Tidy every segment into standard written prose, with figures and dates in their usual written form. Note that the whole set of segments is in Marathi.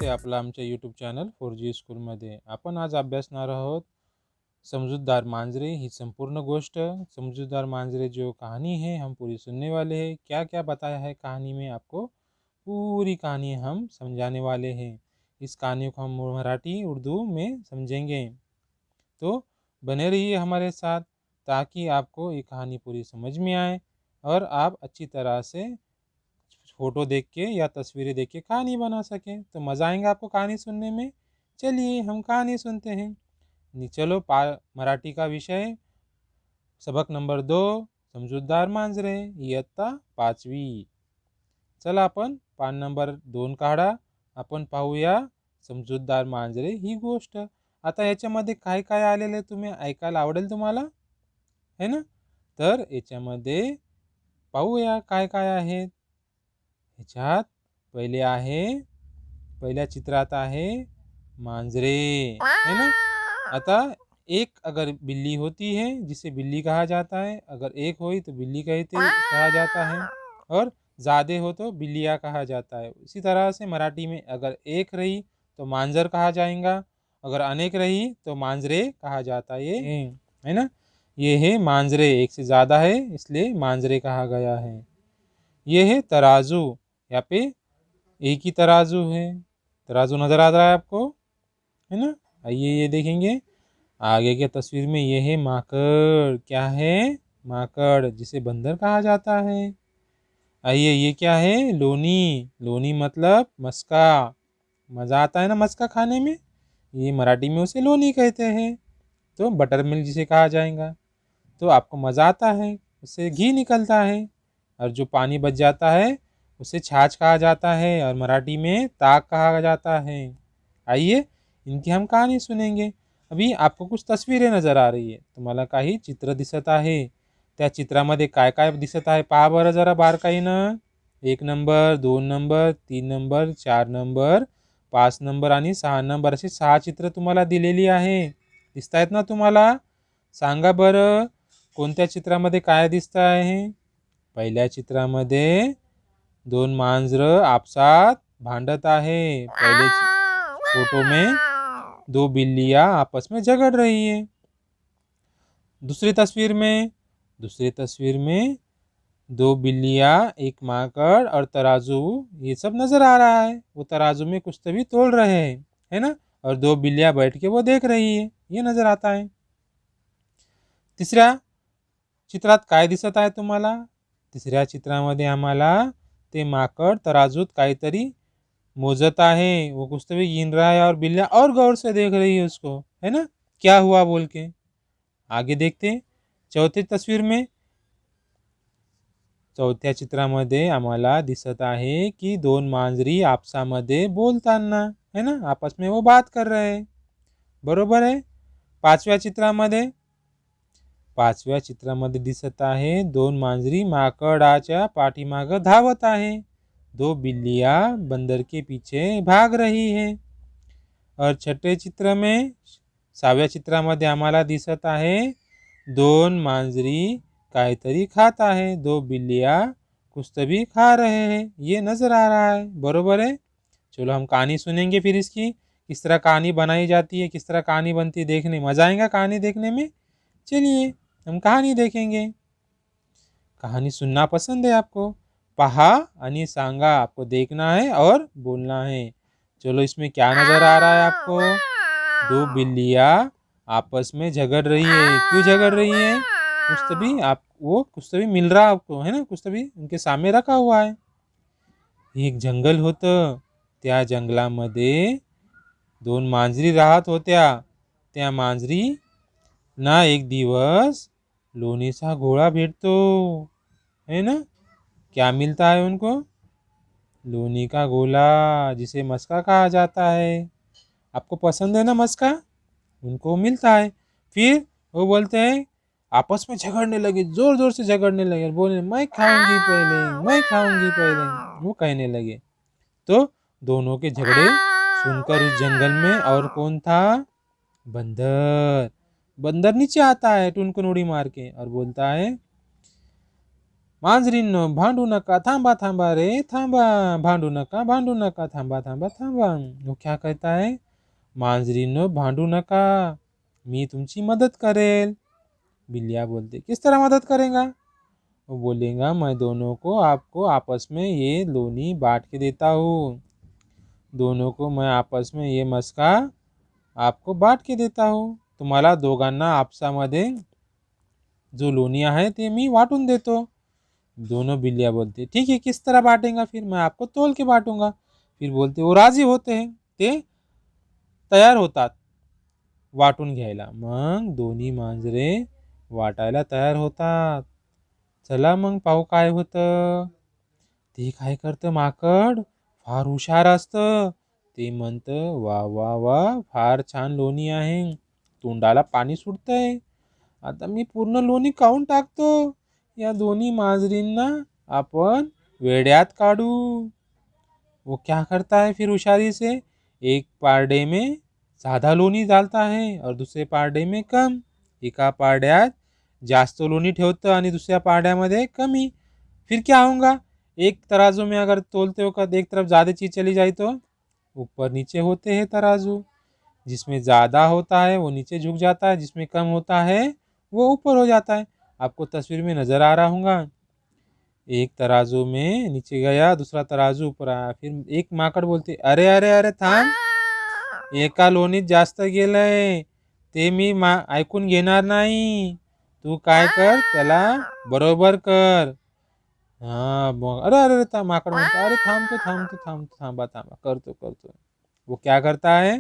आहे आपलं आमच्या यूट्यूब चॅनल 4G स्कूलमध्ये. आपण आज अभ्यासणार आहोत समजूतदार मांजरे ही संपूर्ण गोष्ट। समजूतदार मांजरे जो कहानी है हम पूरी सुनने वाले हैं। क्या क्या बताया है कहानी में, आपको पूरी कहानी हम समझाने वाले हैं। इस कहानी को हम मराठी उर्दू में समझेंगे, तो बने रहिए हमारे साथ ताकि आपको ये कहानी पूरी समझ में आए और आप अच्छी तरह से फोटो देख के या तस्वीरें देख के कहानी बना सकें। तो मज़ा आएगा आपको कहानी सुनने में। चलिए हम कहानी सुनते हैं। चलो मराठी का विषय सबक नंबर 2 समजूतदार मांजरे इयत्ता 5वी। चला आपण पान नंबर 2 काढा, आपण पाहूया समजूतदार मांजरे ही गोष्ट। आता याच्यामध्ये काय काय आलेले तुम्ही ऐकायला आवडेल तुम्हाला, है ना? तर याच्यामध्ये पाहूया काय काय आहेत। ह्याच्यात पहिल्या चित्रात आहे मांजरे, है ना? आता एक अगर बिल्ली होती है जिसे बिल्ली कहा जाता है, अगर एक हुई तो बिल्ली कहा जाता है, और ज़्यादा हो तो बिल्लिया कहा जाता है। इसी तरह से मराठी में अगर एक रही तो मांजर कहा जाएगा, अगर अनेक रही तो मांजरे कहा जाता है, है ना? ये है मांजरे, एक से ज़्यादा है इसलिए मांजरे कहा गया है। ये है तराजू, यहाँ पे एक ही तराजू है। तराजू नज़र आ रहा है आपको, है ना? आइए ये देखेंगे आगे के तस्वीर में। ये है माकड़, क्या है? माकड़, जिसे बंदर कहा जाता है। आइए ये क्या है? लोनी, लोनी मतलब मस्का। मज़ा आता है ना मस्का खाने में, ये मराठी में उसे लोनी कहते हैं। तो बटर मिल्क जिसे कहा जाएगा, तो आपको मज़ा आता है, उससे घी निकलता है, और जो पानी बच जाता है उसे छाछ कहा जाता है और मराठी में ताक कहा जाता है। आइए इनकी हम कहानी सुनेंगे। अभी आपको कुछ तस्वीरें नज़र आ रही आहे, तुम्हाला काही चित्र दिसत आहे। त्या चित्रामध्ये काय काय दिसत आहे पहा बरं जरा बारकाईनं। 1 number, 2 number, 3 number, 4 number, 5 number आणि 6 नंबर अशी 6 चित्र तुम्हाला दिलेली आहे। दिसत आहेत ना तुम्हाला? सांगा बरं कोणत्या चित्रामध्ये काय दिसत आहे? पहिल्या चित्रामध्ये 2 मांजरं आपसात भांडत आहे। पहले फोटो में 2 बिल्लियां आपस में झगड़ रही है। दूसरी तस्वीर में 2 बिल्लियां, एक माकड़ और तराजू, ये सब नजर आ रहा है। वो तराजू में कुछ तो भी तोल रहे हैं, है ना? और 2 बिल्लियां बैठ के वो देख रही है, ये नजर आता है। तिसऱ्या चित्रात काय दिसत आहे तुम्हाला? तिसऱ्या चित्रामध्ये आम्हाला ते माकड़ तराजूत काहीतरी मोजत आहे, वो कुछ तो भी गिन रहा है और बिल्लियां और गौर से देख रही है उसको, है ना? क्या हुआ बोल के। आगे देखते चौथ्या चित्रामध्ये आम्हाला दिसत आहे की 2 मांजरी आपसामध्ये बोलताना, है ना? आपस में वो बात कर रहे हैं, बरोबर आहे। पाचव्या चित्रामध्ये दिसत आहे 2 मांजरी माकडाच्या पाठीमागं धावत आहे, 2 बिल्लियां बंदर के पीछे भाग रही है। और छठे चित्र में 6व्या चित्रामध्ये आम्हाला दिसत आहे 2 मांजरी काहीतरी खात आहे, 2 बिल्लियां कुछ तो भी खा रहे हैं, ये नजर आ रहा है, बरोबर है। चलो हम कहानी सुनेंगे फिर इसकी, किस तरह कहानी बनाई जाती है, किस तरह कहानी बनती है, देखने मजा आएगा कहानी देखने में। चलिए हम कहानी देखेंगे। कहानी सुनना पसंद है आपको? पहा आणि सांगा, आपको देखना है और बोलना है। चलो इसमें क्या नजर आ रहा है आपको? 2 बिल्लियां आपस में झगड़ रही है। क्यों झगड़ रही है? कुछ तो भी मिल रहा आपको, है ना? कुछ तो भी उनके सामने रखा हुआ है। एक जंगल होतं, त्या जंगलामध्ये 2 मांजरी राहत होत्या। त्या मांजरी ना एक दिवस लोणीचा गोळा भेटतो, है ना? क्या मिलता है उनको? लोनी का गोला, जिसे मस्का कहा जाता है। आपको पसंद है ना मस्का? उनको मिलता है। फिर वो बोलते हैं, आपस में झगड़ने लगे, जोर जोर से झगड़ने लगे, बोले मैं खाऊंगी पहले, मैं खाऊंगी पहले, वो कहने लगे। तो दोनों के झगड़े सुनकर उस जंगल में और कौन था? बंदर। बंदर नीचे आता है टुनकुन उड़ी मार के और बोलता है, मांजरींनो भांडू नका, थांबा थांबा रे थांबा, भांडू नका भांडू नका, थांबा थांबा थांबा। वो क्या कहता है, मांजरींनो भांडू नका, मी तुमची मदद करेल। बिल्लियाँ बोलते किस तरह मदद करेगा? वो बोलेगा मैं दोनों को आपको आपस में ये लोनी बांट के देता हूँ, दोनों को मैं आपस में ये मस्का आपको बांट के देता हूँ, तुम्हाला दोघांना आपसामध्ये जो लोणी आहे ते मी वाटून देतो। दोनों बिल्लियाँ बोलते ठीक है किस तरह बांटेगा, फिर मैं आपको तोल के बांटूंगा। फिर बोलते वो राजी होते हैं, ते तयार होतात वाटून घ्यायला। मग दोन्ही मांजरे वाटायला तयार होतात। चला मग पाहू काय होतं। ते काय करतं माकड, फार हुशार असतं। ते म्हणतं वा वा वा फार छान लोणी आहे, तोंडाला पाणी सुटतंय, आता मी पूर्ण लोणी खाऊन टाकतो, या दोन्ही मांजरींना आपण वेड्यात काढू। वो क्या करता है फिर होशियारी से, एक पारडे में साधा लोणी डालता है और दूसरे पारडे में कम। एका पारड्यात जास्त लोणी ठेवतं आणि दुसऱ्या पारड्यामध्ये कमी। फिर क्या होगा, एक तराजू में अगर तोलते हो कर एक तरफ ज़्यादा चीज़ चली जाए तो ऊपर नीचे होते हैं तराजू, जिसमें ज़्यादा होता है वो नीचे झुक जाता है, जिसमें कम होता है वो ऊपर हो जाता है। आपको तस्वीर में नज़र आ रहा होगा, एक तराजू में नीचे गया, दूसरा तराजू ऊपर आया। फिर एक माकड बोलते अरे अरे अरे थांब, एका लोणीत जास्त गेलंय, ते मी ऐकून घेणार नाही, तू काय कर त्याला बरोबर कर। हाँ मग अरे अरे अरे माकड म्हणतो अरे थांबतो थांबतो थांबतो, थांबा थांबा करतो करतो। वो क्या करता है,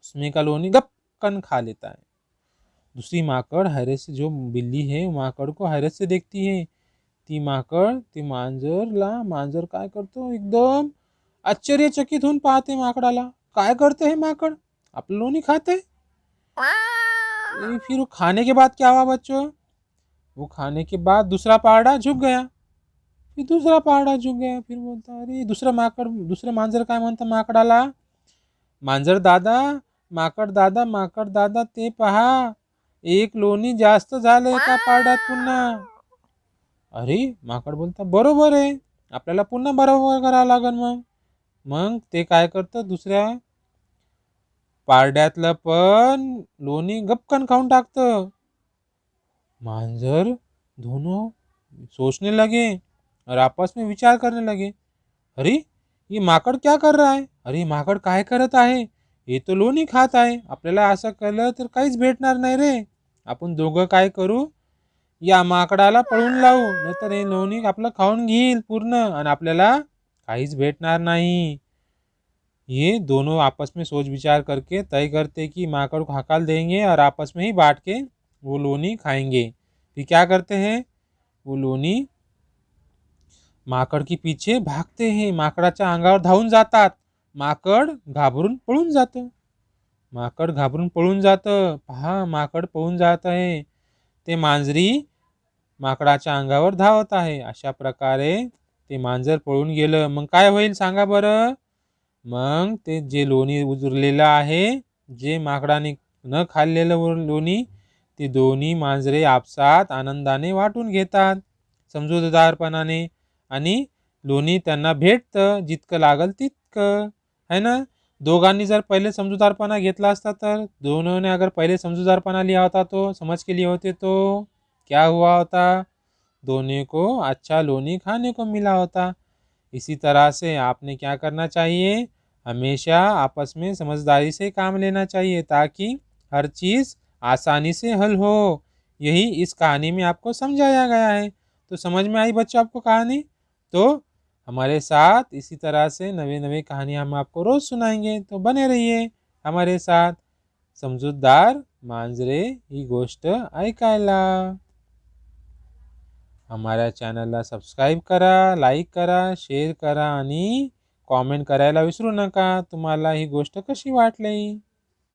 उसमें का लोनी गपकन खा लेता है। दूसरी माकड़ हैरत से, जो बिल्ली है माकड़ को हैरत से देखती है। ती माकड ती मांजर काय करतो, एकदम आश्चर्यचकित होऊन पाहते माकडाला, काय करते है माकड़, आपलं लोणी खाते। फिर वो खाने के बाद क्या हुआ बच्चों, वो खाने के बाद दूसरा पारडा झुक गया, फिर दूसरा पारडा झुक गया। फिर बोलता अरे दूसरा मांजर काय म्हणता माकडाला, माकड दादा ते पहा, एक लोणी जास्त झालंय का पारड्यात पुन्हा। अरे माकड बोलता बरोबर आहे, आपल्याला पुन्हा बरोबर करावं लागेल। मग ते काय करतं, दुसऱ्या पारड्यातलं पण लोणी गपकन खाऊन टाकतं। मांजर दोनों सोचने लगे और आपस में विचार करने लगे, अरे ये माकड क्या कर रहा है, अरे माकड काय करत आहे, हे तो लोणी खात आहे, आपल्याला असं केलं तर काहीच भेटणार नाही रे। आपण दोघं काय करू, या माकडाला पळून लावू, नाहीतर हे लोणी आपलं खाऊन घेईल पूर्ण आणि आपल्याला काहीच भेटणार नाही। ये दोनों आपस में सोच विचार करके तय करते कि माकड़ को हकाल देंगे और आपस में ही बांट के वो लोनी खाएंगे। फिर क्या करते हैं, वो लोनी माकड़ के पीछे भागते हैं, माकडाच्या अंगावर धावून जातात। माकड घाबरून पळून जातं, माकड घाबरून पळून जातं, पहा माकड पळून जात आहे, ते मांजरी माकडाच्या अंगावर धावत आहे। अशा प्रकारे ते मांजर पळून गेलं। मग काय होईल सांगा बरं, मग ते जे लोणी उरलेलं आहे, जे माकडाने न खाल्लेलं लोणी, ते दोन्ही मांजरे आपसात आनंदाने वाटून घेतात समजूतदारपणाने, आणि लोणी त्यांना भेटतं जितकं लागल तितकं, है ना। दोघांनी जर पहिले समजूतदारपणा घेतला असता, तर दोनों ने अगर पहले समजूतदारपणा लिया होता तो समझ के लिए होते तो क्या हुआ होता, दोनों को अच्छा लोनी खाने को मिला होता। इसी तरह से आपने क्या करना चाहिए, हमेशा आपस में समझदारी से काम लेना चाहिए, ताकि हर चीज़ आसानी से हल हो। यही इस कहानी में आपको समझाया गया है। तो समझ में आई बच्चों आपको कहानी? तो हमारे साथ इसी तरह से नवे नवे कहानी हम आपको रोज़ सुनाएंगे, तो बने रहिए हमारे साथ। समजूतदार मांजरे ही गोष्ट ऐकायला। हमाऱ्या चॅनलला सबस्क्राईब करा, लाईक करा, शेअर करा आणि कॉमेंट करायला विसरू नका, तुम्हाला ही गोष्ट कशी वाटली।